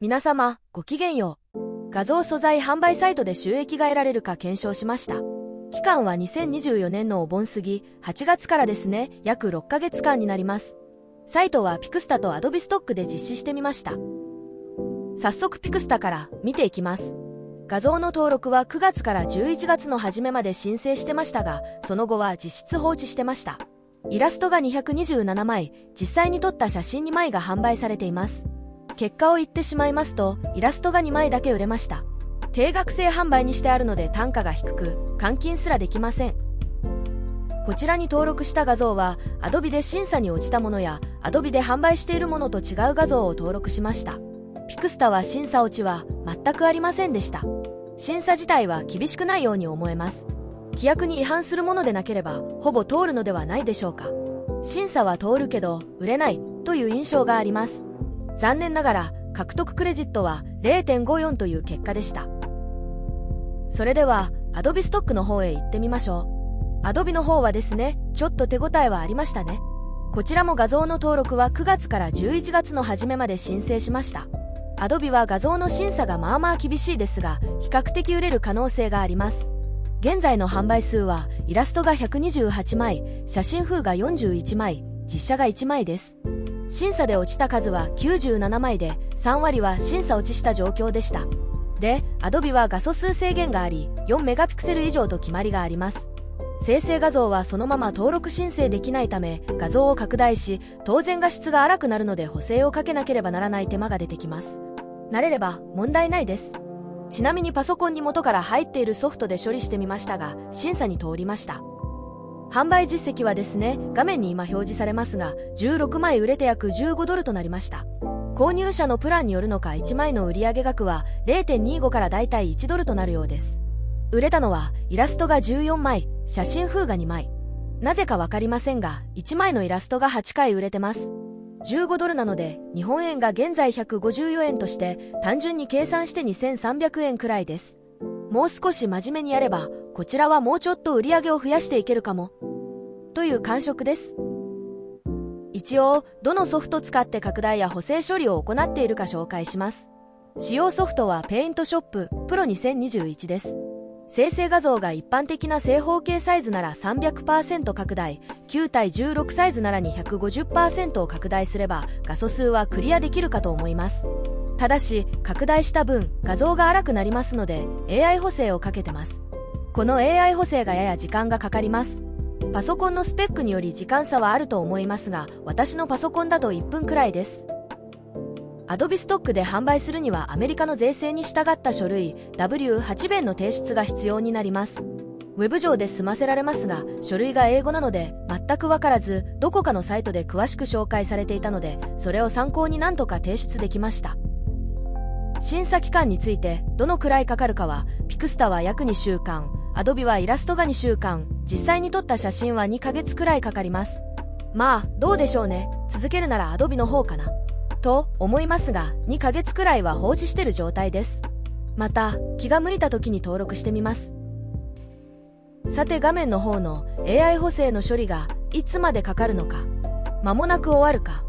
皆様、ごきげんよう。画像素材販売サイトで収益が得られるか検証しました。期間は2024年のお盆過ぎ、8月からですね、約6ヶ月間になります。サイトはピクスタとアドビストックで実施してみました。早速ピクスタから見ていきます。画像の登録は9月から11月の初めまで申請してましたが、その後は実質放置してました。イラストが227枚、実際に撮った写真2枚が販売されています。結果を言ってしまいますと、イラストが2枚だけ売れました。定額制販売にしてあるので単価が低く、換金すらできません。こちらに登録した画像は、Adobe で審査に落ちたものや、Adobe で販売しているものと違う画像を登録しました。ピクスタは審査落ちは全くありませんでした。審査自体は厳しくないように思えます。規約に違反するものでなければ、ほぼ通るのではないでしょうか。審査は通るけど、売れないという印象があります。残念ながら、獲得クレジットは 0.54 という結果でした。それでは、Adobe ストックの方へ行ってみましょう。Adobe の方はですね、ちょっと手応えはありましたね。こちらも画像の登録は9月から11月の初めまで申請しました。Adobe は画像の審査がまあまあ厳しいですが、比較的売れる可能性があります。現在の販売数は、イラストが128枚、写真風が41枚、実写が1枚です。審査で落ちた数は97枚で、3割は審査落ちした状況でした。で、Adobe は画素数制限があり、4メガピクセル以上と決まりがあります。生成画像はそのまま登録申請できないため、画像を拡大し、当然画質が荒くなるので補正をかけなければならない手間が出てきます。慣れれば問題ないです。ちなみにパソコンに元から入っているソフトで処理してみましたが、審査に通りました。販売実績はですね、画面に今表示されますが、16枚売れて約15ドルとなりました。購入者のプランによるのか1枚の売上額は 0.25 からだいたい1ドルとなるようです。売れたのはイラストが14枚、写真風が2枚。なぜかわかりませんが、1枚のイラストが8回売れてます。15ドルなので、日本円が現在154円として、単純に計算して2300円くらいです。もう少し真面目にやれば、こちらはもうちょっと売り上げを増やしていけるかも。という感触です。一応、どのソフト使って拡大や補正処理を行っているか紹介します。使用ソフトは PaintShop Pro 2021です。生成画像が一般的な正方形サイズなら 300% 拡大、9対16サイズなら 250% を拡大すれば画素数はクリアできるかと思います。ただし、拡大した分画像が荒くなりますので AI 補正をかけてます。この AI 補正がやや時間がかかります。パソコンのスペックにより時間差はあると思いますが、私のパソコンだと1分くらいです。Adobe ストックで販売するにはアメリカの税制に従った書類 W8 弁の提出が必要になります。ウェブ上で済ませられますが、書類が英語なので全くわからず、どこかのサイトで詳しく紹介されていたので、それを参考になんとか提出できました。審査期間についてどのくらいかかるかは、ピクスタは約2週間、Adobe はイラストが2週間、実際に撮った写真は2ヶ月くらいかかります。まあ、どうでしょうね。続けるなら Adobe の方かな。と思いますが、2ヶ月くらいは放置してる状態です。また、気が向いた時に登録してみます。さて画面の方の AI 補正の処理がいつまでかかるのか。間もなく終わるか。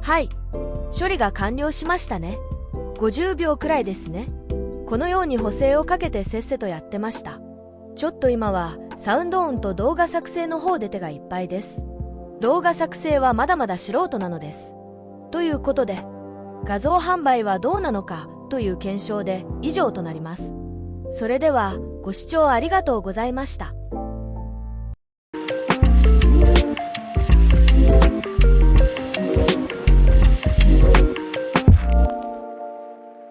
はい。処理が完了しましたね。50秒くらいですね。このように補正をかけてせっせとやってました。ちょっと今はサウンド音と動画作成の方で手がいっぱいです。動画作成はまだまだ素人なのです。ということで、画像販売はどうなのかという検証で以上となります。それではご視聴ありがとうございました。